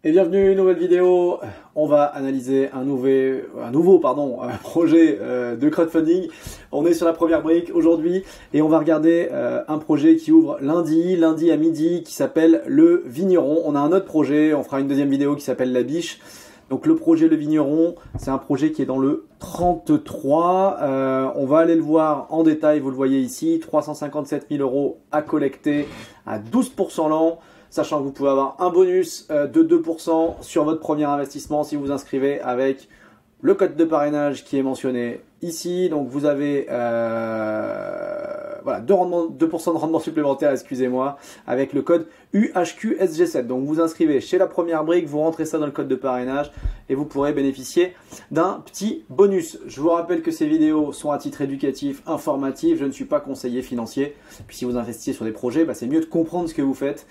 Et bienvenue, nouvelle vidéo. On va analyser un nouveau projet de crowdfunding. On est sur la première brique aujourd'hui et on va regarder un projet qui ouvre lundi à midi, qui s'appelle Le Vigneron. On a un autre projet, on fera une deuxième vidéo qui s'appelle La Biche. Donc le projet Le Vigneron, c'est un projet qui est dans le 33. On va aller le voir en détail, vous le voyez ici, 357 000 € à collecter à 12% l'an. Sachant que vous pouvez avoir un bonus de 2% sur votre premier investissement si vous inscrivez avec le code de parrainage qui est mentionné ici. Donc vous avez voilà, 2% de rendement supplémentaire, excusez-moi, avec le code UHQSG7. Donc vous inscrivez chez la première brique, vous rentrez ça dans le code de parrainage et vous pourrez bénéficier d'un petit bonus. Je vous rappelle que ces vidéos sont à titre éducatif, informatif. Je ne suis pas conseiller financier. Puis si vous investissez sur des projets, c'est mieux de comprendre ce que vous faites.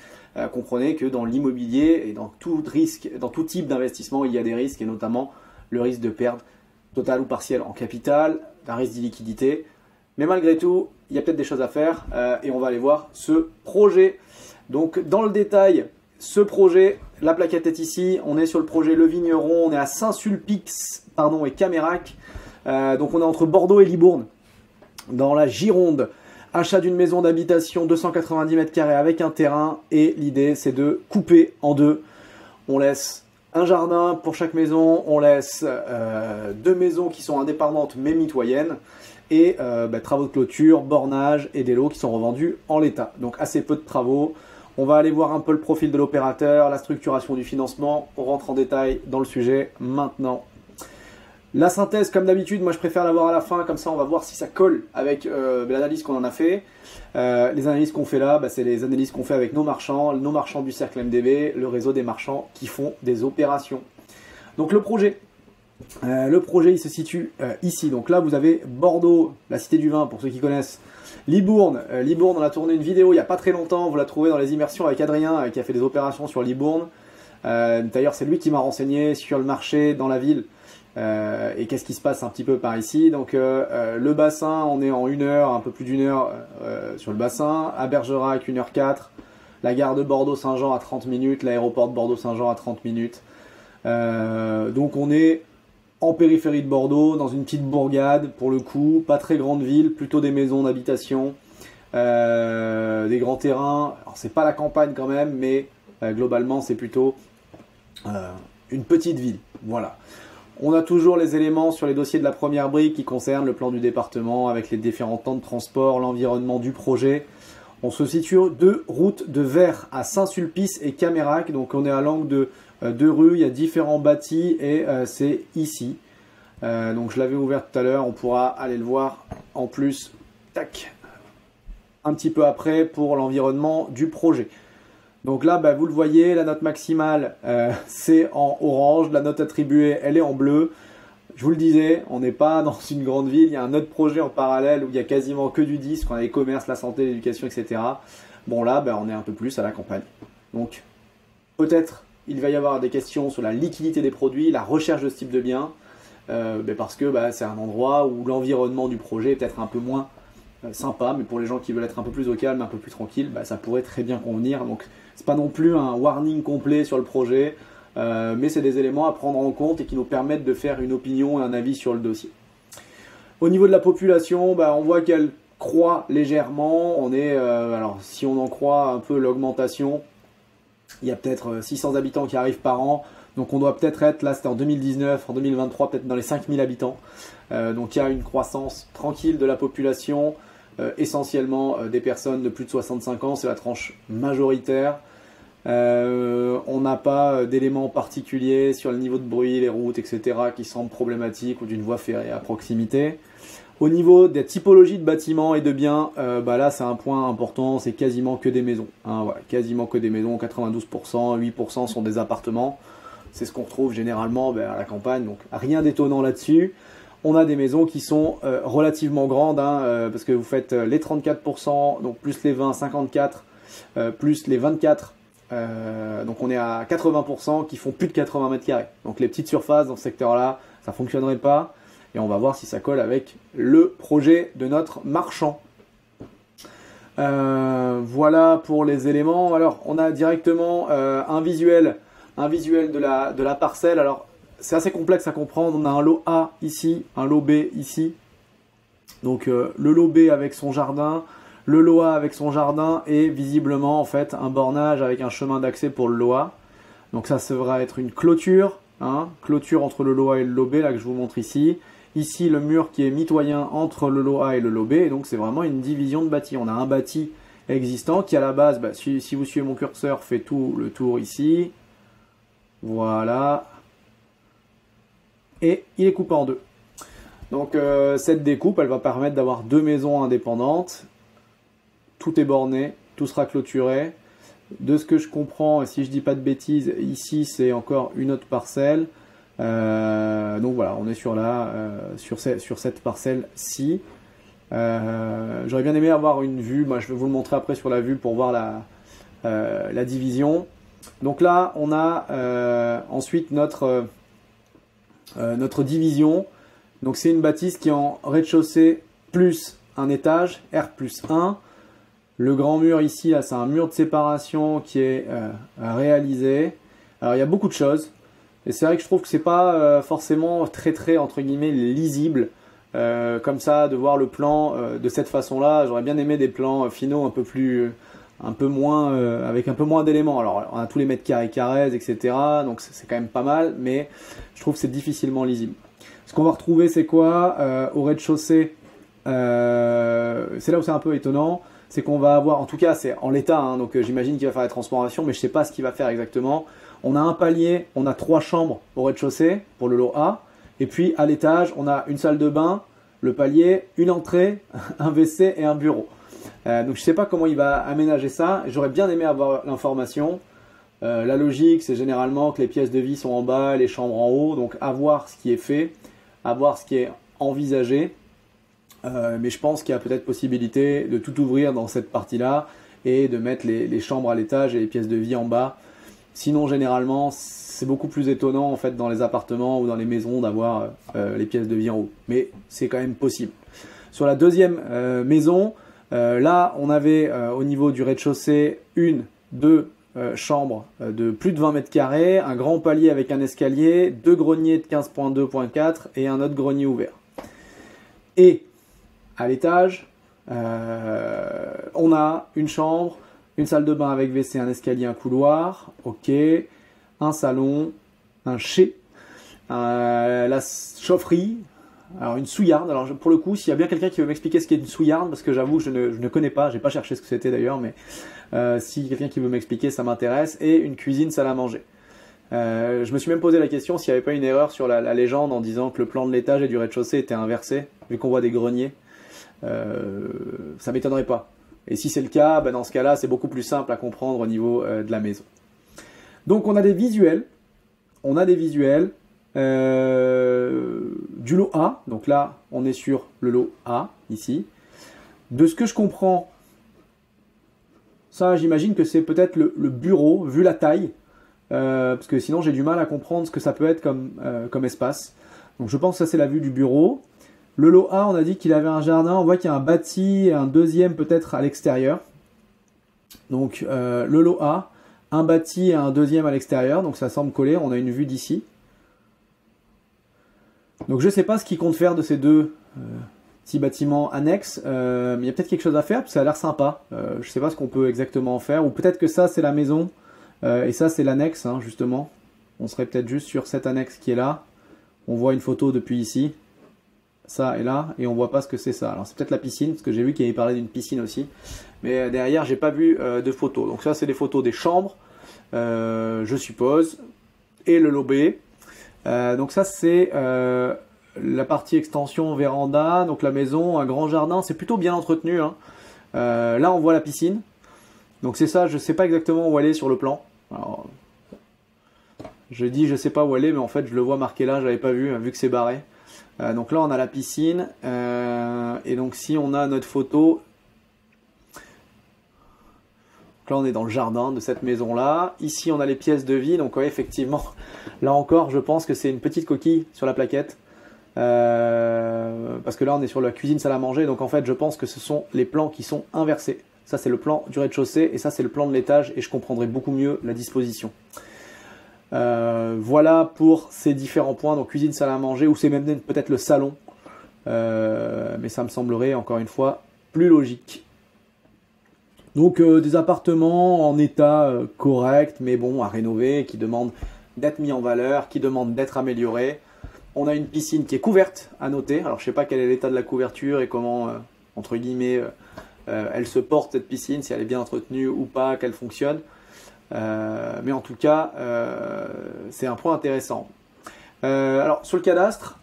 Comprenez que dans l'immobilier et dans tout risque, dans tout type d'investissement, il y a des risques et notamment le risque de perte totale ou partielle en capital, un risque d'illiquidité. Mais malgré tout, il y a peut-être des choses à faire et on va aller voir ce projet. Donc dans le détail, ce projet, la plaquette est ici. On est sur le projet Le Vigneron. On est à Saint-Sulpice et Camérac. Donc on est entre Bordeaux et Libourne, dans la Gironde. Achat d'une maison d'habitation 290 mètres carrés avec un terrain et l'idée c'est de couper en deux. On laisse un jardin pour chaque maison, on laisse deux maisons qui sont indépendantes mais mitoyennes et travaux de clôture, bornage et des lots qui sont revendus en l'état. Donc assez peu de travaux. On va aller voir un peu le profil de l'opérateur, la structuration du financement. On rentre en détail dans le sujet maintenant. La synthèse, comme d'habitude, moi je préfère l'avoir à la fin, comme ça on va voir si ça colle avec l'analyse qu'on en a fait. Les analyses qu'on fait là, c'est les analyses qu'on fait avec nos marchands du cercle MDB, le réseau des marchands qui font des opérations. Donc le projet il se situe ici. Donc là vous avez Bordeaux, la cité du vin pour ceux qui connaissent. Libourne, on a tourné une vidéo il n'y a pas très longtemps, vous la trouvez dans les immersions avec Adrien qui a fait des opérations sur Libourne. D'ailleurs c'est lui qui m'a renseigné sur le marché dans la ville. Et qu'est-ce qui se passe un petit peu par ici. Donc le bassin, on est en 1 heure, un peu plus d'1 heure sur le bassin. À Bergerac, 1h04. La gare de Bordeaux-Saint-Jean à 30 minutes. L'aéroport de Bordeaux-Saint-Jean à 30 minutes. Donc on est en périphérie de Bordeaux, dans une petite bourgade pour le coup. Pas très grande ville, plutôt des maisons d'habitation. Des grands terrains. Alors c'est pas la campagne quand même, mais globalement c'est plutôt une petite ville. Voilà. On a toujours les éléments sur les dossiers de la première brique qui concernent le plan du département avec les différents temps de transport, l'environnement du projet. On se situe deux routes de Vers à Saint-Sulpice et Camérac. Donc on est à l'angle de deux rues, il y a différents bâtis et c'est ici. Donc je l'avais ouvert tout à l'heure, on pourra aller le voir en plus un petit peu après pour l'environnement du projet. Donc là, vous le voyez, la note maximale, c'est en orange. La note attribuée, elle est en bleu. Je vous le disais, on n'est pas dans une grande ville. Il y a un autre projet en parallèle où il y a quasiment que du 10, qu'on a les commerces, la santé, l'éducation, etc. Bon là, on est un peu plus à la campagne. Donc peut-être il va y avoir des questions sur la liquidité des produits, la recherche de ce type de bien. Parce que c'est un endroit où l'environnement du projet est peut-être un peu moins sympa, mais pour les gens qui veulent être un peu plus au calme, un peu plus tranquille, ça pourrait très bien convenir. Donc c'est pas non plus un warning complet sur le projet, mais c'est des éléments à prendre en compte et qui nous permettent de faire une opinion et un avis sur le dossier. Au niveau de la population, on voit qu'elle croît légèrement. On est, alors si on en croit un peu l'augmentation, il y a peut-être 600 habitants qui arrivent par an. Donc on doit peut-être être, là c'était en 2019, en 2023 peut-être dans les 5000 habitants. Donc il y a une croissance tranquille de la population. Essentiellement des personnes de plus de 65 ans, c'est la tranche majoritaire. On n'a pas d'éléments particuliers sur le niveau de bruit, les routes, etc. qui semblent problématiques ou d'une voie ferrée à proximité. Au niveau des typologies de bâtiments et de biens, là c'est un point important, c'est quasiment que des maisons. Voilà, quasiment que des maisons, 92%, 8% sont des appartements. C'est ce qu'on retrouve généralement à la campagne, donc rien d'étonnant là-dessus. On a des maisons qui sont relativement grandes, parce que vous faites les 34%, donc plus les 20, 54, plus les 24. Donc on est à 80% qui font plus de 80 mètres carrés. Donc les petites surfaces dans ce secteur-là, ça ne fonctionnerait pas. Et on va voir si ça colle avec le projet de notre marchand. Voilà pour les éléments. Alors on a directement un visuel un visuel de la parcelle. Alors, c'est assez complexe à comprendre. On a un lot A ici, un lot B ici. Donc, le lot B avec son jardin, le lot A avec son jardin et visiblement, en fait, un bornage avec un chemin d'accès pour le lot A. Donc, ça devra être une clôture, hein, clôture entre le lot A et le lot B, là que je vous montre ici. Ici, le mur qui est mitoyen entre le lot A et le lot B. Et donc, c'est vraiment une division de bâti. On a un bâti existant qui, à la base, si vous suivez mon curseur, fait tout le tour ici. Voilà. Et il est coupé en deux. Donc, cette découpe, elle va permettre d'avoir deux maisons indépendantes. Tout est borné, tout sera clôturé. De ce que je comprends, et si je dis pas de bêtises, ici, c'est encore une autre parcelle. Donc voilà, on est sur cette parcelle-ci. J'aurais bien aimé avoir une vue. Moi, je vais vous le montrer après sur la vue pour voir la division. Donc là, on a ensuite notre division. Donc c'est une bâtisse qui est en rez-de-chaussée plus un étage, R plus 1. Le grand mur ici, là, c'est un mur de séparation qui est réalisé. Alors il y a beaucoup de choses. Et c'est vrai que je trouve que c'est pas forcément très entre guillemets lisible comme ça de voir le plan de cette façon-là. J'aurais bien aimé des plans finaux un peu moins avec un peu moins d'éléments. Alors on a tous les mètres carrés, etc. Donc c'est quand même pas mal, mais je trouve que c'est difficilement lisible. Ce qu'on va retrouver, c'est quoi au rez-de-chaussée? C'est là où c'est un peu étonnant. C'est qu'on va avoir, en tout cas c'est en l'état, hein, donc j'imagine qu'il va faire la transformation, mais je sais pas ce qu'il va faire exactement. On a un palier, on a 3 chambres au rez-de-chaussée pour le lot A. Et puis à l'étage, on a une salle de bain, le palier, une entrée, un WC et un bureau. Donc je ne sais pas comment il va aménager ça. J'aurais bien aimé avoir l'information. La logique, c'est généralement que les pièces de vie sont en bas, les chambres en haut. Donc à voir ce qui est fait, à voir ce qui est envisagé. Mais je pense qu'il y a peut-être possibilité de tout ouvrir dans cette partie-là et de mettre les chambres à l'étage et les pièces de vie en bas. Sinon, généralement, c'est beaucoup plus étonnant en fait dans les appartements ou dans les maisons d'avoir les pièces de vie en haut. Mais c'est quand même possible. Sur la deuxième maison, là, on avait au niveau du rez-de-chaussée deux chambres de plus de 20 mètres carrés, un grand palier avec un escalier, 2 greniers de 15.2.4 et un autre grenier ouvert. Et à l'étage, on a une chambre, une salle de bain avec WC, un escalier, un couloir, ok, un salon, un chai, la chaufferie, alors une souillarde. Alors pour le coup, s'il y a bien quelqu'un qui veut m'expliquer ce qu'est une souillarde, parce que j'avoue je ne connais pas, j'ai pas cherché ce que c'était d'ailleurs, mais si quelqu'un qui veut m'expliquer, ça m'intéresse. Et une cuisine, salle à manger. Je me suis même posé la question s'il n'y avait pas une erreur sur la légende en disant que le plan de l'étage et du rez-de-chaussée était inversé, vu qu'on voit des greniers. Ça m'étonnerait pas. Et si c'est le cas, dans ce cas-là, c'est beaucoup plus simple à comprendre au niveau de la maison. Donc on a des visuels. Du lot A. Donc là, on est sur le lot A, ici. De ce que je comprends, ça, j'imagine que c'est peut-être le bureau, vu la taille. Parce que sinon, j'ai du mal à comprendre ce que ça peut être comme espace. Donc je pense que ça, c'est la vue du bureau. Le lot A, on a dit qu'il avait un jardin. On voit qu'il y a un bâti, un deuxième peut-être à l'extérieur. Donc le lot A, un bâti et un deuxième à l'extérieur. Donc ça semble coller. On a une vue d'ici. Donc je ne sais pas ce qu'il compte faire de ces deux petits bâtiments annexes. Mais il y a peut-être quelque chose à faire parce que ça a l'air sympa. Je ne sais pas ce qu'on peut exactement en faire. Ou peut-être que ça, c'est la maison. Et ça, c'est l'annexe, hein, justement. On serait peut-être juste sur cette annexe qui est là. On voit une photo depuis ici. Ça est là, et on voit pas ce que c'est ça. Alors c'est peut-être la piscine, parce que j'ai vu qu'il avait parlé d'une piscine aussi. Mais derrière, j'ai pas vu de photos. Donc ça, c'est des photos des chambres, je suppose. Et le lot B. Donc ça, c'est la partie extension véranda. Donc la maison, un grand jardin. C'est plutôt bien entretenu, hein. Là, on voit la piscine. Donc c'est ça, je sais pas exactement où elle est sur le plan. Alors, je dis je sais pas où elle est, mais en fait je le vois marqué là, je l'avais pas vu que c'est barré. Donc là on a la piscine, et donc si on a notre photo, donc là on est dans le jardin de cette maison là. Ici on a les pièces de vie, donc ouais, effectivement, là encore je pense que c'est une petite coquille sur la plaquette. Parce que là on est sur la cuisine salle à manger, donc en fait je pense que ce sont les plans qui sont inversés. Ça c'est le plan du rez-de-chaussée et ça c'est le plan de l'étage, et je comprendrai beaucoup mieux la disposition. Voilà pour ces différents points, donc cuisine, salle à manger, ou c'est même peut-être le salon, mais ça me semblerait encore une fois plus logique. Donc des appartements en état correct, mais bon, à rénover, qui demandent d'être mis en valeur, qui demandent d'être améliorés. On a une piscine qui est couverte, à noter. Alors je ne sais pas quel est l'état de la couverture et comment, entre guillemets, elle se porte cette piscine, si elle est bien entretenue ou pas, qu'elle fonctionne. Mais en tout cas, c'est un point intéressant. Alors sur le cadastre,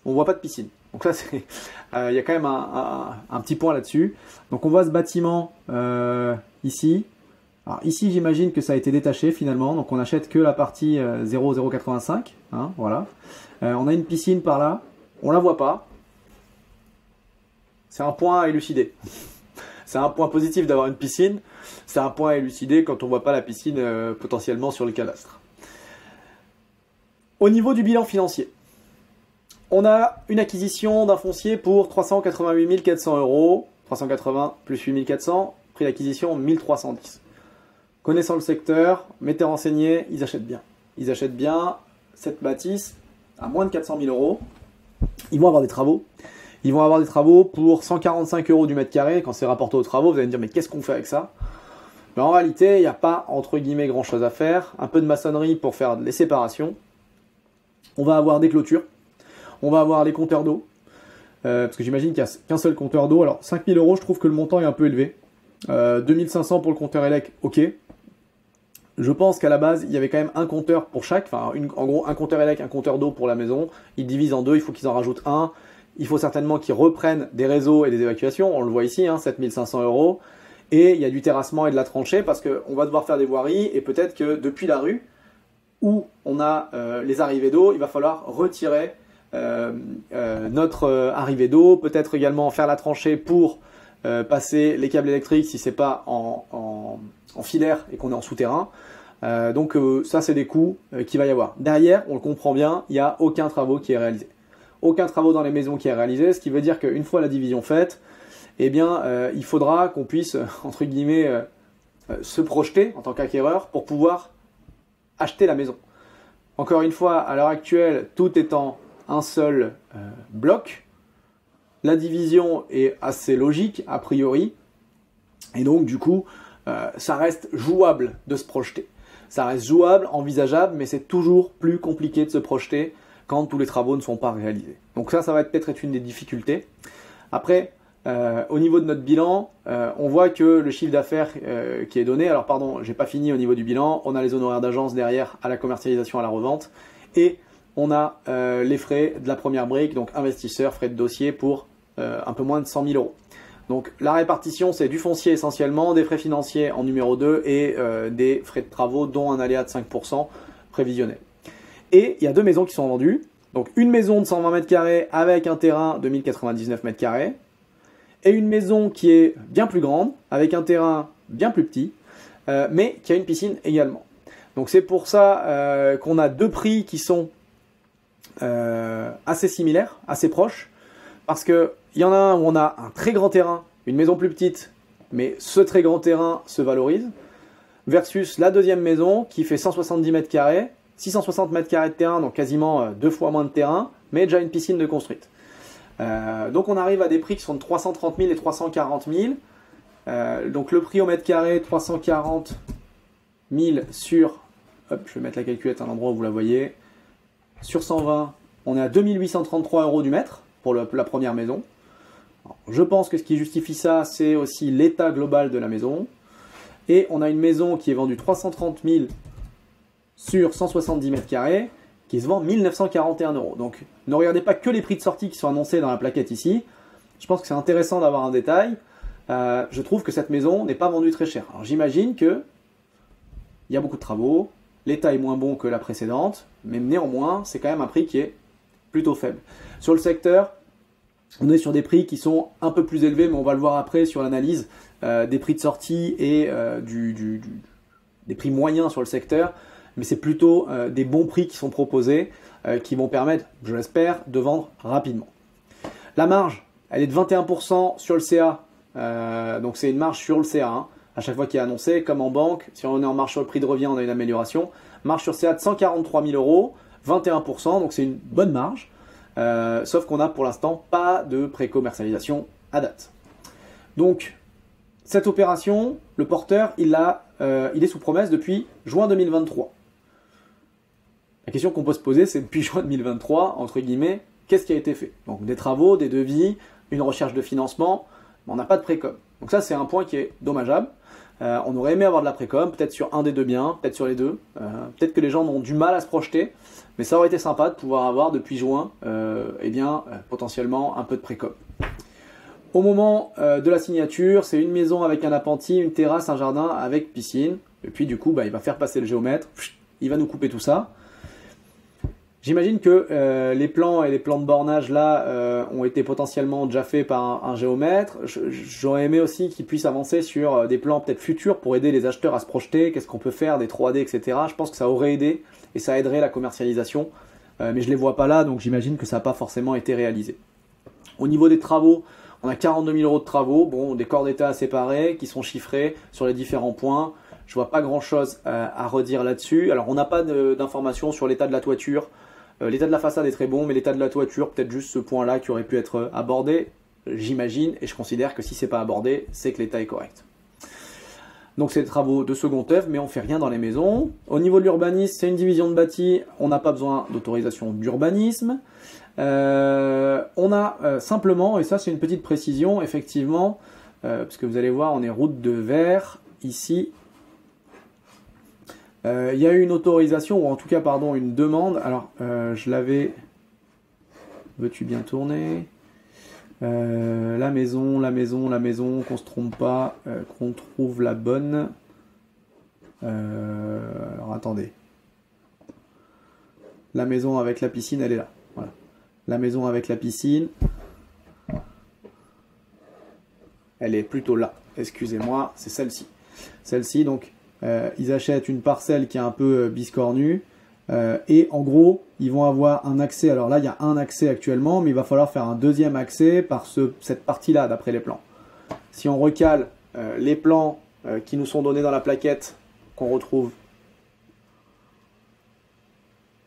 on voit pas de piscine. Donc ça, il y a quand même un petit point là-dessus. Donc on voit ce bâtiment ici. Alors ici, j'imagine que ça a été détaché finalement. Donc on n'achète que la partie 0,085. Hein, voilà. On a une piscine par là. On la voit pas. C'est un point à élucider. C'est un point positif d'avoir une piscine. C'est un point à élucider quand on ne voit pas la piscine potentiellement sur le cadastre. Au niveau du bilan financier, on a une acquisition d'un foncier pour 388 400 €. 380 plus 8 400, prix d'acquisition 1310. Connaissant le secteur, mettez renseigné, ils achètent bien. Ils achètent bien cette bâtisse à moins de 400 000 €. Ils vont avoir des travaux. Ils vont avoir des travaux pour 145 € du mètre carré. Quand c'est rapporté aux travaux, vous allez me dire, mais qu'est-ce qu'on fait avec ça? Mais en réalité, il n'y a pas, entre guillemets, grand-chose à faire. Un peu de maçonnerie pour faire les séparations. On va avoir des clôtures. On va avoir les compteurs d'eau. Parce que j'imagine qu'il n'y a qu'un seul compteur d'eau. Alors, 5 000 €, je trouve que le montant est un peu élevé. 2 500 pour le compteur élec, ok. Je pense qu'à la base, il y avait quand même un compteur pour chaque. Enfin, en gros, un compteur élec, un compteur d'eau pour la maison. Ils divisent en deux, il faut qu'ils en rajoutent un. Il faut certainement qu'ils reprennent des réseaux et des évacuations. On le voit ici, hein, 7 500 €. Et il y a du terrassement et de la tranchée parce qu'on va devoir faire des voiries. Et peut-être que depuis la rue, où on a les arrivées d'eau, il va falloir retirer notre arrivée d'eau. Peut-être également faire la tranchée pour passer les câbles électriques si ce n'est pas en filaire et qu'on est en souterrain. Donc ça, c'est des coûts qu'il va y avoir. Derrière, on le comprend bien, il n'y a aucun travaux qui est réalisé. Aucun travaux dans les maisons qui est réalisé, ce qui veut dire qu'une fois la division faite, eh bien, il faudra qu'on puisse, entre guillemets, se projeter en tant qu'acquéreur pour pouvoir acheter la maison. Encore une fois, à l'heure actuelle, tout étant un seul bloc, la division est assez logique, a priori, et donc, du coup, ça reste jouable de se projeter. Ça reste jouable, envisageable, mais c'est toujours plus compliqué de se projeter quand tous les travaux ne sont pas réalisés. Donc ça va peut-être être une des difficultés. Après, au niveau de notre bilan, on voit que le chiffre d'affaires qui est donné, alors pardon, j'ai pas fini au niveau du bilan, on a les honoraires d'agence derrière à la commercialisation, à la revente, et on a les frais de la première brique, donc investisseurs, frais de dossier pour un peu moins de 100 000 €. Donc la répartition, c'est du foncier essentiellement, des frais financiers en numéro 2 et des frais de travaux, dont un aléa de 5% prévisionnel. Et il y a deux maisons qui sont vendues. Donc une maison de 120 mètres carrés avec un terrain de 1099 mètres carrés. Et une maison qui est bien plus grande, avec un terrain bien plus petit, mais qui a une piscine également. Donc c'est pour ça qu'on a deux prix qui sont assez similaires, assez proches. Parce qu'il y en a un où on a un très grand terrain, une maison plus petite, mais ce très grand terrain se valorise, versus la deuxième maison qui fait 170 mètres carrés, 660 mètres carrés de terrain, donc quasiment 2 fois moins de terrain, mais déjà une piscine de construite. Donc on arrive à des prix qui sont de 330 000 et 340 000. Donc le prix au mètre carré, 340 000 sur, hop, je vais mettre la calculette à l'endroit où vous la voyez, sur 120, on est à 2 833 € du mètre pour la première maison. Alors, je pense que ce qui justifie ça, c'est aussi l'état global de la maison. Et on a une maison qui est vendue 330 000 sur 170 mètres carrés, qui se vend 1 941 €. Donc ne regardez pas que les prix de sortie qui sont annoncés dans la plaquette ici. Je pense que c'est intéressant d'avoir un détail. Je trouve que cette maison n'est pas vendue très cher. Alors j'imagine qu'il y a beaucoup de travaux, l'état est moins bon que la précédente, mais néanmoins, c'est quand même un prix qui est plutôt faible. Sur le secteur, on est sur des prix qui sont un peu plus élevés, mais on va le voir après sur l'analyse des prix de sortie et des prix moyens sur le secteur. Mais c'est plutôt des bons prix qui sont proposés, qui vont permettre, je l'espère, de vendre rapidement. La marge, elle est de 21% sur le CA, donc c'est une marge sur le CA, hein, à chaque fois qu'il est annoncé, comme en banque, si on est en marge sur le prix de revient, on a une amélioration. Marge sur CA de 143 000 euros, 21%, donc c'est une bonne marge. Sauf qu'on n'a pour l'instant pas de pré-commercialisation à date. Donc, cette opération, le porteur, il est sous promesse depuis juin 2023. La question qu'on peut se poser, c'est depuis juin 2023, entre guillemets, qu'est-ce qui a été fait? Donc des travaux, des devis, une recherche de financement, mais on n'a pas de précom. Donc ça, c'est un point qui est dommageable. On aurait aimé avoir de la précom, peut-être sur un des deux biens, peut-être sur les deux. Peut-être que les gens ont du mal à se projeter, mais ça aurait été sympa de pouvoir avoir depuis juin, potentiellement un peu de précom. Au moment de la signature, c'est une maison avec un appentis, une terrasse, un jardin avec piscine. Et puis du coup, il va faire passer le géomètre, il va nous couper tout ça. J'imagine que les plans et les plans de bornage là ont été potentiellement déjà faits par un géomètre. J'aurais aimé aussi qu'ils puissent avancer sur des plans peut-être futurs pour aider les acheteurs à se projeter, qu'est-ce qu'on peut faire, des 3D, etc. Je pense que ça aurait aidé et ça aiderait la commercialisation. Mais je ne les vois pas là, donc j'imagine que ça n'a pas forcément été réalisé. Au niveau des travaux, on a 42 000 euros de travaux, bon, des corps d'état à séparer qui sont chiffrés sur les différents points. Je vois pas grand chose à redire là-dessus. Alors on n'a pas d'informations sur l'état de la toiture. L'état de la façade est très bon, mais l'état de la toiture, peut-être juste ce point-là qui aurait pu être abordé, j'imagine, et je considère que si c'est pas abordé, c'est que l'état est correct. Donc c'est des travaux de second œuvre, mais on fait rien dans les maisons. Au niveau de l'urbanisme, c'est une division de bâti, on n'a pas besoin d'autorisation d'urbanisme. On a simplement, et ça c'est une petite précision, effectivement, parce que vous allez voir, on est route de Vers, ici. Il y a eu une autorisation, ou en tout cas, pardon, une demande. Alors, je l'avais... Veux-tu bien tourner? La maison, qu'on se trompe pas, qu'on trouve la bonne. Alors, attendez. La maison avec la piscine, elle est là. Voilà. La maison avec la piscine. Elle est plutôt là. Excusez-moi, c'est celle-ci. Celle-ci, donc... ils achètent une parcelle qui est un peu biscornue et en gros ils vont avoir un accès. Alors là il y a un accès actuellement, mais il va falloir faire un deuxième accès par cette partie là d'après les plans. Si on recale les plans qui nous sont donnés dans la plaquette qu'on retrouve,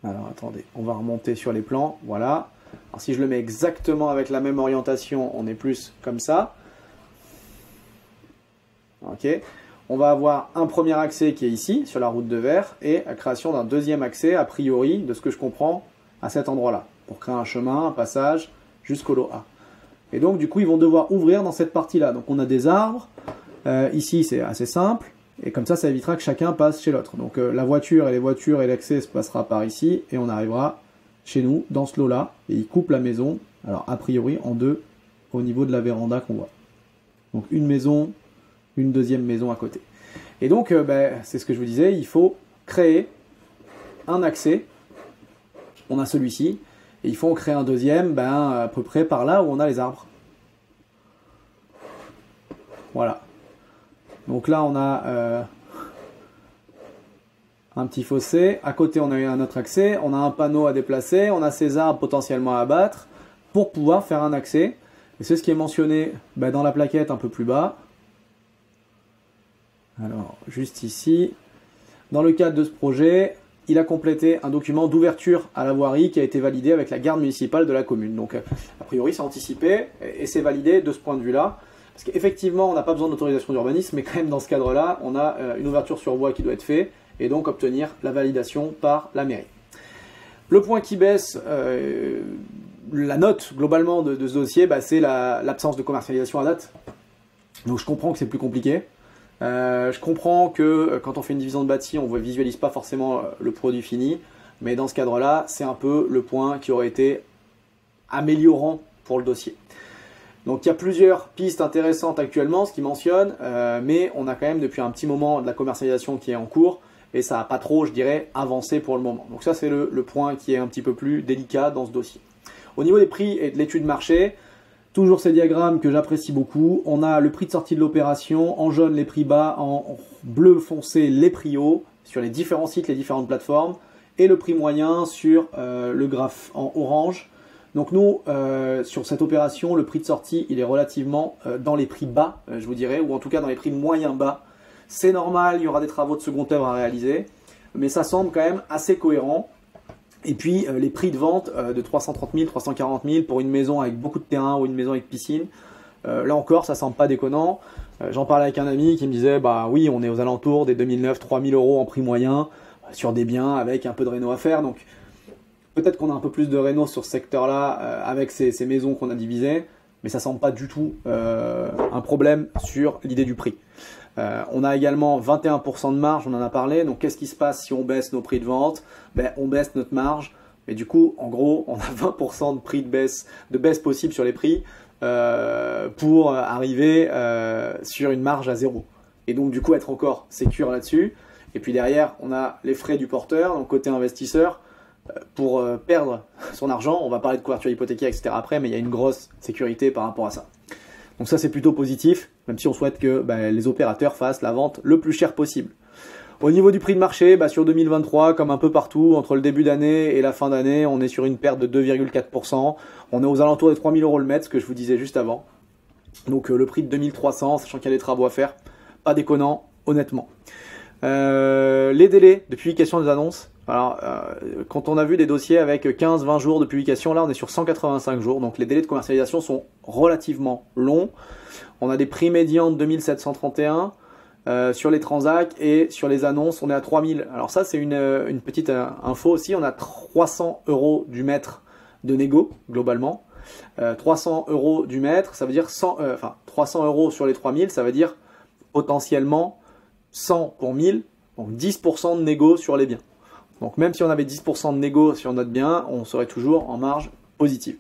alors attendez, on va remonter sur les plans, voilà. Alors si je le mets exactement avec la même orientation, on est plus comme ça, ok. On va avoir un premier accès qui est ici, sur la route de Vers, et la création d'un deuxième accès, a priori, de ce que je comprends, à cet endroit-là, pour créer un chemin, un passage, jusqu'au lot A. Et donc, du coup, ils vont devoir ouvrir dans cette partie-là. Donc, on a des arbres. Ici, c'est assez simple. Et comme ça évitera que chacun passe chez l'autre. Donc, la voiture et les voitures et l'accès se passera par ici, et on arrivera chez nous, dans ce lot-là, et ils coupent la maison, alors, a priori, en deux, au niveau de la véranda qu'on voit. Donc, une maison... une deuxième maison à côté. Et donc, c'est ce que je vous disais, il faut créer un accès. On a celui-ci. Et il faut en créer un deuxième, à peu près par là où on a les arbres. Voilà. Donc là, on a un petit fossé. À côté, on a eu un autre accès. On a un panneau à déplacer. On a ces arbres potentiellement à abattre pour pouvoir faire un accès. Et c'est ce qui est mentionné dans la plaquette un peu plus bas. Alors, juste ici, dans le cadre de ce projet, il a complété un document d'ouverture à la voirie qui a été validé avec la garde municipale de la commune. Donc, a priori, c'est anticipé et c'est validé de ce point de vue-là. Parce qu'effectivement, on n'a pas besoin d'autorisation d'urbanisme, mais quand même, dans ce cadre-là, on a une ouverture sur voie qui doit être faite et donc obtenir la validation par la mairie. Le point qui baisse, la note globalement de ce dossier, c'est l'absence de commercialisation à date. Donc, je comprends que c'est plus compliqué. Je comprends que quand on fait une division de bâti, on ne visualise pas forcément le produit fini, mais dans ce cadre-là, c'est un peu le point qui aurait été améliorant pour le dossier. Donc il y a plusieurs pistes intéressantes actuellement, ce qui mentionne, mais on a quand même depuis un petit moment de la commercialisation qui est en cours, et ça n'a pas trop, je dirais, avancé pour le moment. Donc ça, c'est le point qui est un petit peu plus délicat dans ce dossier. Au niveau des prix et de l'étude marché, toujours ces diagrammes que j'apprécie beaucoup. On a le prix de sortie de l'opération, en jaune les prix bas, en bleu foncé les prix hauts sur les différents sites, les différentes plateformes, et le prix moyen sur le graphe en orange. Donc nous, sur cette opération, le prix de sortie, il est relativement dans les prix bas, je vous dirais, ou en tout cas dans les prix moyens bas. C'est normal, il y aura des travaux de second œuvre à réaliser. mais ça semble quand même assez cohérent. Et puis les prix de vente de 330 000, 340 000 pour une maison avec beaucoup de terrain ou une maison avec piscine, là encore ça semble pas déconnant. J'en parlais avec un ami qui me disait bah oui, on est aux alentours des 2009, 3000 € en prix moyen sur des biens avec un peu de réno à faire. Donc peut-être qu'on a un peu plus de réno sur ce secteur-là avec ces maisons qu'on a divisées, mais ça semble pas du tout un problème sur l'idée du prix. On a également 21% de marge, on en a parlé. Donc qu'est-ce qui se passe si on baisse nos prix de vente? On baisse notre marge. Mais du coup, en gros, on a 20% de prix de baisse possible sur les prix pour arriver sur une marge à 0. Et donc du coup, être encore sécure là-dessus. Et puis derrière, on a les frais du porteur, donc côté investisseur. Pour perdre son argent, on va parler de couverture hypothécaire, etc. après, mais il y a une grosse sécurité par rapport à ça. Donc ça, c'est plutôt positif, même si on souhaite que les opérateurs fassent la vente le plus cher possible. Au niveau du prix de marché, sur 2023, comme un peu partout, entre le début d'année et la fin d'année, on est sur une perte de 2,4%. On est aux alentours des 3 000 € le mètre, ce que je vous disais juste avant. Donc le prix de 2300, sachant qu'il y a des travaux à faire, pas déconnant, honnêtement. Les délais de publication des annonces. Alors, quand on a vu des dossiers avec 15-20 jours de publication, là on est sur 185 jours. Donc les délais de commercialisation sont relativement longs. On a des prix médians de 2731 sur les transacts et sur les annonces, on est à 3000. Alors ça, c'est une petite info aussi. On a 300 € du mètre de négo, globalement. 300 € du mètre, ça veut dire 300 € sur les 3000, ça veut dire potentiellement 100 pour 1000, donc 10% de négo sur les biens. Donc même si on avait 10% de négo sur notre bien, on serait toujours en marge positive.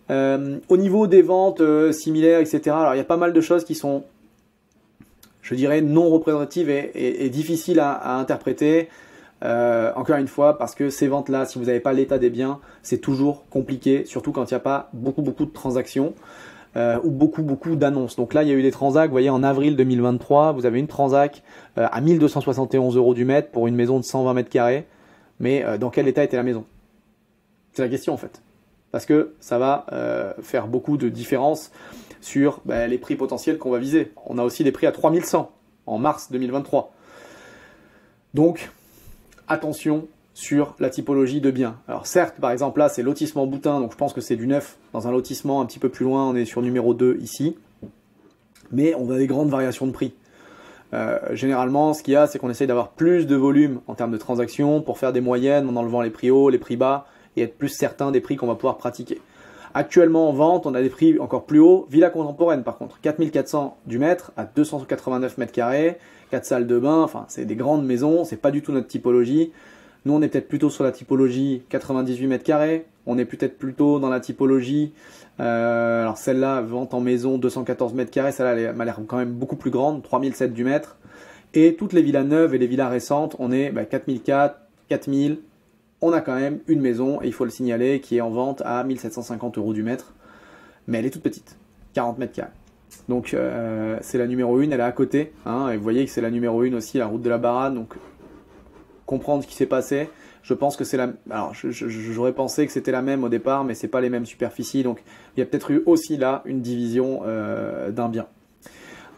Au niveau des ventes similaires, etc., alors il y a pas mal de choses qui sont, je dirais, non représentatives et difficiles à interpréter. Encore une fois, parce que ces ventes-là, si vous n'avez pas l'état des biens, c'est toujours compliqué, surtout quand il n'y a pas beaucoup de transactions. Ou beaucoup d'annonces. Donc là, il y a eu des transacts, vous voyez, en avril 2023, vous avez une transac à 1271 € du mètre pour une maison de 120 mètres carrés. Mais dans quel état était la maison? C'est la question en fait. Parce que ça va faire beaucoup de différence sur les prix potentiels qu'on va viser. On a aussi des prix à 3100 en mars 2023. Donc, attention sur la typologie de biens. Alors certes, par exemple là, c'est lotissement Boutin, donc je pense que c'est du neuf. Dans un lotissement un petit peu plus loin, on est sur numéro 2 ici. Mais on a des grandes variations de prix. Généralement, ce qu'il y a, c'est qu'on essaye d'avoir plus de volume en termes de transactions pour faire des moyennes en enlevant les prix hauts, les prix bas et être plus certain des prix qu'on va pouvoir pratiquer. Actuellement en vente, on a des prix encore plus hauts. Villa contemporaine par contre, 4400 du mètre à 289 mètres carrés, 4 salles de bain, enfin c'est des grandes maisons, c'est pas du tout notre typologie. Nous, on est peut-être plutôt sur la typologie 98 mètres carrés. On est peut-être plutôt dans la typologie, alors celle-là, vente en maison 214 mètres carrés. Celle-là, elle m'a l'air quand même beaucoup plus grande, 3007 du mètre. Et toutes les villas neuves et les villas récentes, on est 4004, 4000. On a quand même une maison, et il faut le signaler, qui est en vente à 1750 € du mètre. Mais elle est toute petite, 40 mètres carrés. Donc c'est la numéro 1, elle est à côté. Et vous voyez que c'est la numéro 1 aussi, la route de la Barade. Donc comprendre ce qui s'est passé. Je pense que c'est la. Alors, j'aurais pensé que c'était la même au départ, mais c'est pas les mêmes superficies. Donc, il y a peut-être eu aussi là une division d'un bien.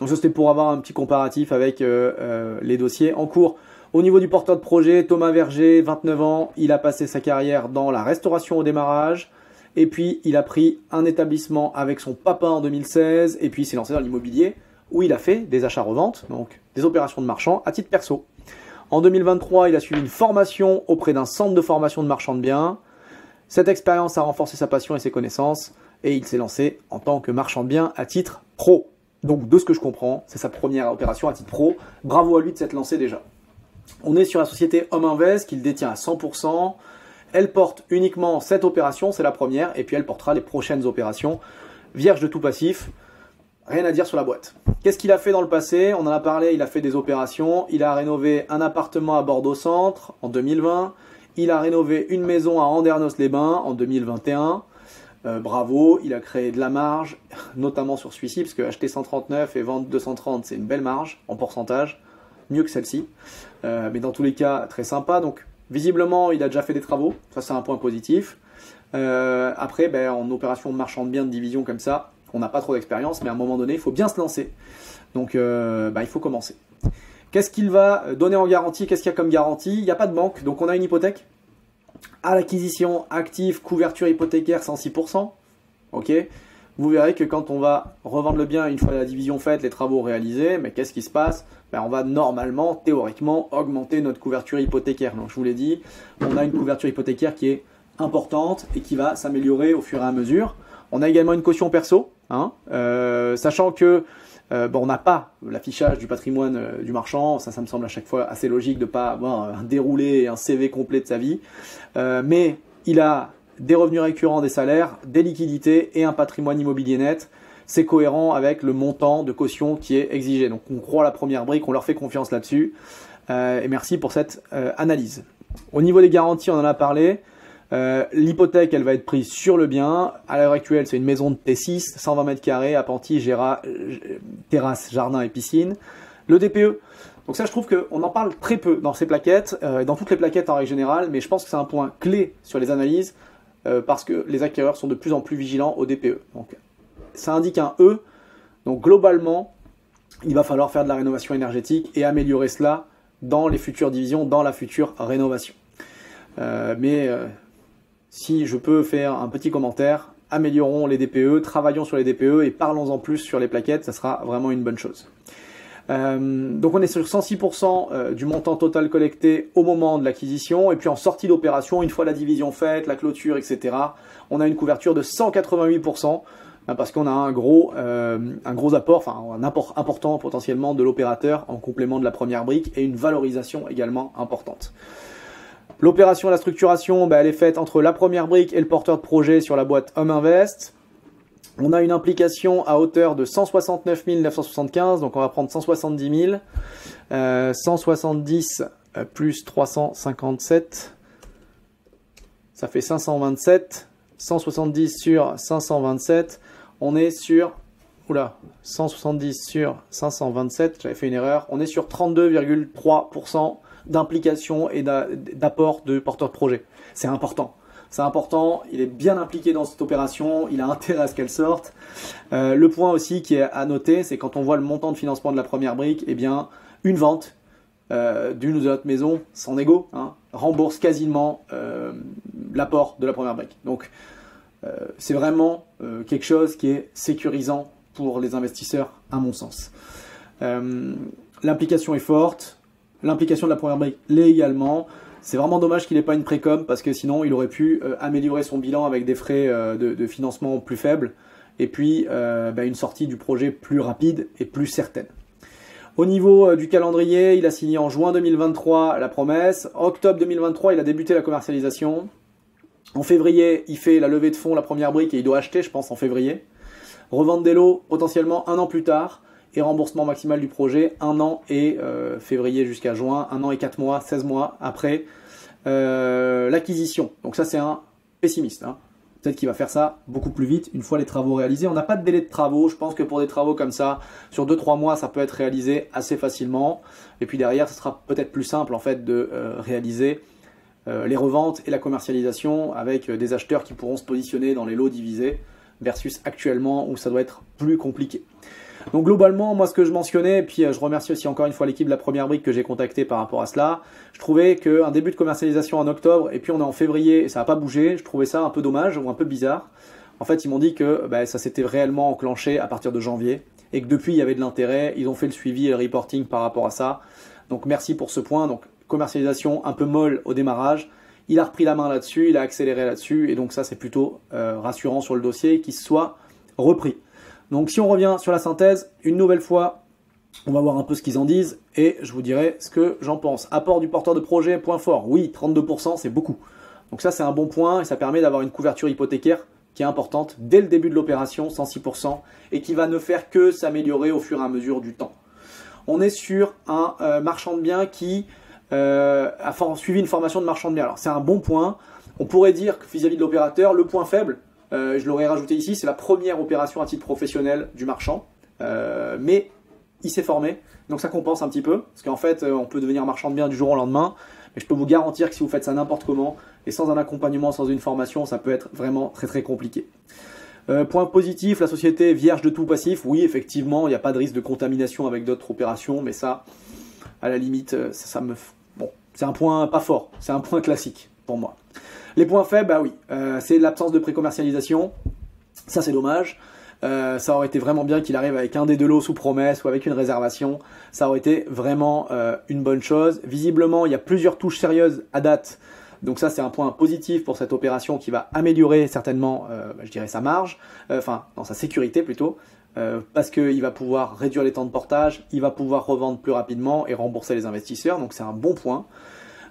Donc, ça c'était pour avoir un petit comparatif avec les dossiers en cours. Au niveau du porteur de projet, Thomas Verger, 29 ans, il a passé sa carrière dans la restauration au démarrage. Et puis, il a pris un établissement avec son papa en 2016. Et puis, il s'est lancé dans l'immobilier où il a fait des achats-reventes, donc des opérations de marchand à titre perso. En 2023, il a suivi une formation auprès d'un centre de formation de marchand de biens. Cette expérience a renforcé sa passion et ses connaissances et il s'est lancé en tant que marchand de biens à titre pro. Donc, de ce que je comprends, c'est sa première opération à titre pro. Bravo à lui de s'être lancé déjà. On est sur la société Home Invest qu'il détient à 100%. Elle porte uniquement cette opération, c'est la première, et puis elle portera les prochaines opérations. Vierge de tout passif. Rien à dire sur la boîte. Qu'est-ce qu'il a fait dans le passé? On en a parlé, il a fait des opérations. Il a rénové un appartement à Bordeaux Centre en 2020. Il a rénové une maison à Andernos-les-Bains en 2021. Bravo, il a créé de la marge, notamment sur celui-ci, parce que acheter 139 et vendre 230, c'est une belle marge en pourcentage, mieux que celle-ci. Mais dans tous les cas, très sympa. Donc, visiblement, il a déjà fait des travaux. Ça, c'est un point positif. Après, en opération de marchand de biens de division comme ça, on n'a pas trop d'expérience, mais à un moment donné, il faut bien se lancer. Donc, il faut commencer. Qu'est-ce qu'il va donner en garantie? Qu'est-ce qu'il y a comme garantie? Il n'y a pas de banque, donc on a une hypothèque à l'acquisition, actif, couverture hypothécaire 106%. Ok. Vous verrez que quand on va revendre le bien une fois la division faite, les travaux réalisés, mais qu'est-ce qui se passe? Ben, on va normalement, théoriquement, augmenter notre couverture hypothécaire. Donc je vous l'ai dit, on a une couverture hypothécaire qui est importante et qui va s'améliorer au fur et à mesure. On a également une caution perso, hein, sachant que bon, on n'a pas l'affichage du patrimoine du marchand, ça me semble à chaque fois assez logique de ne pas avoir un déroulé et un CV complet de sa vie, mais il a des revenus récurrents, des salaires, des liquidités et un patrimoine immobilier net. C'est cohérent avec le montant de caution qui est exigé. Donc on croit à la première brique, on leur fait confiance là-dessus. Et merci pour cette analyse. Au niveau des garanties, on en a parlé. L'hypothèque, elle va être prise sur le bien. À l'heure actuelle, c'est une maison de T6, 120 mètres carrés, appentis, terrasse, jardin et piscine. Le DPE. Donc ça, je trouve qu'on en parle très peu dans ces plaquettes, dans toutes les plaquettes en règle générale, mais je pense que c'est un point clé sur les analyses parce que les acquéreurs sont de plus en plus vigilants au DPE. Donc, ça indique un E. Donc globalement, il va falloir faire de la rénovation énergétique et améliorer cela dans les futures divisions, dans la future rénovation. Si je peux faire un petit commentaire, améliorons les DPE, travaillons sur les DPE et parlons-en plus sur les plaquettes, ça sera vraiment une bonne chose. Donc on est sur 106% du montant total collecté au moment de l'acquisition et puis en sortie d'opération, une fois la division faite, la clôture, etc., on a une couverture de 188% parce qu'on a un gros apport, enfin un apport important potentiellement de l'opérateur en complément de la première brique et une valorisation également importante. L'opération, la structuration, elle est faite entre la première brique et le porteur de projet sur la boîte Home Invest. On a une implication à hauteur de 169 975, donc on va prendre 170 000. 170 plus 357, ça fait 527. 170 sur 527, on est sur 170 sur 527, j'avais fait une erreur, on est sur 32,3% d'implication et d'apport de porteur de projet. C'est important. C'est important, il est bien impliqué dans cette opération, il a intérêt à ce qu'elle sorte. Le point aussi qui est à noter, c'est quand on voit le montant de financement de la première brique, eh bien, une vente d'une ou de l'autre maison, sans égo, hein, rembourse quasiment l'apport de la première brique. Donc, c'est vraiment quelque chose qui est sécurisant pour les investisseurs, à mon sens. L'implication est forte, l'implication de la première brique l'est également. C'est vraiment dommage qu'il n'ait pas une précom parce que sinon il aurait pu améliorer son bilan avec des frais de financement plus faibles et puis une sortie du projet plus rapide et plus certaine. Au niveau du calendrier, il a signé en juin 2023 la promesse. En octobre 2023, il a débuté la commercialisation. En février, il fait la levée de fonds, la première brique et il doit acheter, je pense, en février. Revente des lots potentiellement un an plus tard. Et remboursement maximal du projet, 1 an et février jusqu'à juin, 1 an et 4 mois, 16 mois après l'acquisition. Donc ça c'est un pessimiste. Hein. Peut-être qu'il va faire ça beaucoup plus vite une fois les travaux réalisés. On n'a pas de délai de travaux. Je pense que pour des travaux comme ça, sur 2-3 mois, ça peut être réalisé assez facilement. Et puis derrière, ce sera peut-être plus simple en fait de réaliser les reventes et la commercialisation avec des acheteurs qui pourront se positionner dans les lots divisés versus actuellement où ça doit être plus compliqué. Donc globalement, moi ce que je mentionnais, et puis je remercie aussi encore une fois l'équipe de la première brique que j'ai contactée par rapport à cela, je trouvais qu'un début de commercialisation en octobre, et puis on est en février et ça n'a pas bougé, je trouvais ça un peu dommage ou un peu bizarre. En fait, ils m'ont dit que ça s'était réellement enclenché à partir de janvier, et que depuis il y avait de l'intérêt, ils ont fait le suivi et le reporting par rapport à ça. Donc merci pour ce point, donc commercialisation un peu molle au démarrage, il a repris la main là-dessus, il a accéléré là-dessus, et donc ça c'est plutôt rassurant sur le dossier qu'il soit repris. Donc si on revient sur la synthèse, une nouvelle fois, on va voir un peu ce qu'ils en disent et je vous dirai ce que j'en pense. Apport du porteur de projet, point fort. Oui, 32%, c'est beaucoup. Donc ça, c'est un bon point et ça permet d'avoir une couverture hypothécaire qui est importante dès le début de l'opération, 106%, et qui va ne faire que s'améliorer au fur et à mesure du temps. On est sur un marchand de biens qui a suivi une formation de marchand de biens. Alors c'est un bon point. On pourrait dire que vis-à-vis de l'opérateur, le point faible, je l'aurais rajouté ici, c'est la première opération à titre professionnel du marchand, mais il s'est formé, donc ça compense un petit peu, parce qu'en fait on peut devenir marchand de biens du jour au lendemain, mais je peux vous garantir que si vous faites ça n'importe comment, et sans un accompagnement, sans une formation, ça peut être vraiment très très compliqué. Point positif, la société est vierge de tout passif, oui effectivement, il n'y a pas de risque de contamination avec d'autres opérations, mais ça, à la limite, bon, c'est un point pas fort, c'est un point classique pour moi. Les points faibles, bah oui, c'est l'absence de pré-commercialisation. Ça, c'est dommage. Ça aurait été vraiment bien qu'il arrive avec un des deux lots sous promesse ou avec une réservation. Ça aurait été vraiment une bonne chose. Visiblement, il y a plusieurs touches sérieuses à date. Donc ça, c'est un point positif pour cette opération qui va améliorer certainement, je dirais, sa marge. Non, sa sécurité plutôt. Parce qu'il va pouvoir réduire les temps de portage, il va pouvoir revendre plus rapidement et rembourser les investisseurs. Donc c'est un bon point.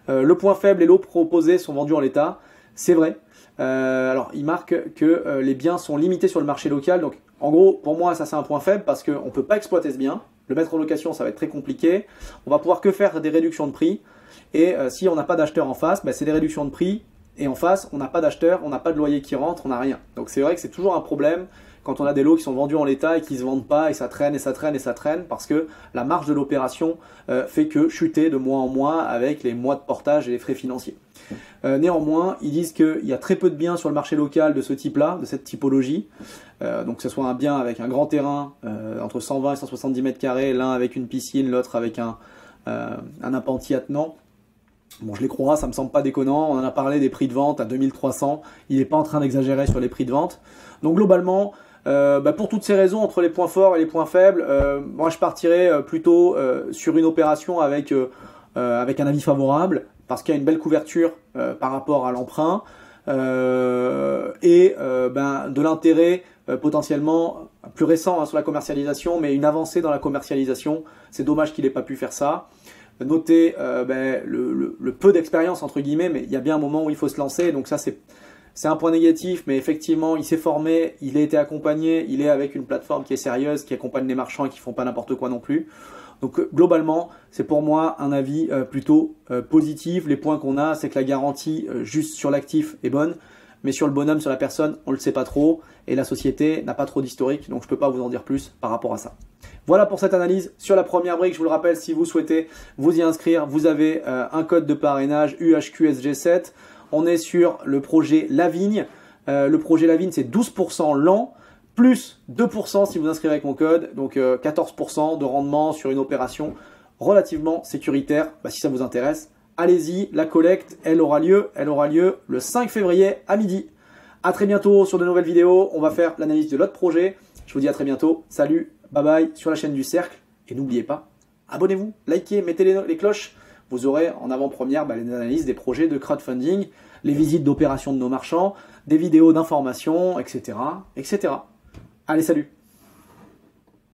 Le point faible, les lots proposés sont vendus en l'état. C'est vrai. Alors, il marque que les biens sont limités sur le marché local. Donc, en gros, pour moi, ça c'est un point faible parce qu'on ne peut pas exploiter ce bien. Le mettre en location, ça va être très compliqué. On va pouvoir que faire des réductions de prix. Et si on n'a pas d'acheteur en face, bah, c'est des réductions de prix. Et en face, on n'a pas d'acheteur, on n'a pas de loyer qui rentre, on n'a rien. Donc, c'est vrai que c'est toujours un problème quand on a des lots qui sont vendus en l'état et qui ne se vendent pas et ça traîne et ça traîne et ça traîne parce que la marge de l'opération fait que chuter de mois en mois avec les mois de portage et les frais financiers. Néanmoins, ils disent qu'il y a très peu de biens sur le marché local de ce type-là, de cette typologie. Donc que ce soit un bien avec un grand terrain, entre 120 et 170 mètres carrés, l'un avec une piscine, l'autre avec un appentis attenant. Bon, je les crois, ça me semble pas déconnant. On en a parlé des prix de vente à 2300. Il n'est pas en train d'exagérer sur les prix de vente. Donc globalement, pour toutes ces raisons, entre les points forts et les points faibles, moi je partirais plutôt sur une opération avec un avis favorable, parce qu'il y a une belle couverture par rapport à l'emprunt de l'intérêt potentiellement plus récent sur la commercialisation, mais une avancée dans la commercialisation. C'est dommage qu'il n'ait pas pu faire ça. Notez le peu d'expérience entre guillemets, mais il y a bien un moment où il faut se lancer, donc ça c'est un point négatif, mais effectivement il s'est formé, il a été accompagné, il est avec une plateforme qui est sérieuse, qui accompagne les marchands et qui font pas n'importe quoi non plus. Donc globalement, c'est pour moi un avis plutôt positif. Les points qu'on a, c'est que la garantie juste sur l'actif est bonne, mais sur le bonhomme, sur la personne, on ne le sait pas trop, et la société n'a pas trop d'historique, donc je ne peux pas vous en dire plus par rapport à ça. Voilà pour cette analyse sur la première brique. Je vous le rappelle, si vous souhaitez vous y inscrire, vous avez un code de parrainage UHQSG7. On est sur le projet Lavigne. Le projet Lavigne, c'est 12% l'an, plus 2% si vous inscrivez avec mon code. Donc 14% de rendement sur une opération relativement sécuritaire. Si ça vous intéresse, allez-y. La collecte, elle aura lieu le 5 février à midi. À très bientôt sur de nouvelles vidéos. On va faire l'analyse de l'autre projet. Je vous dis à très bientôt. Salut, bye bye sur la chaîne du Cercle. Et n'oubliez pas, abonnez-vous, likez, mettez les cloches. Vous aurez en avant-première les analyses des projets de crowdfunding, les visites d'opérations de nos marchands, des vidéos d'information, etc., etc. Allez, salut!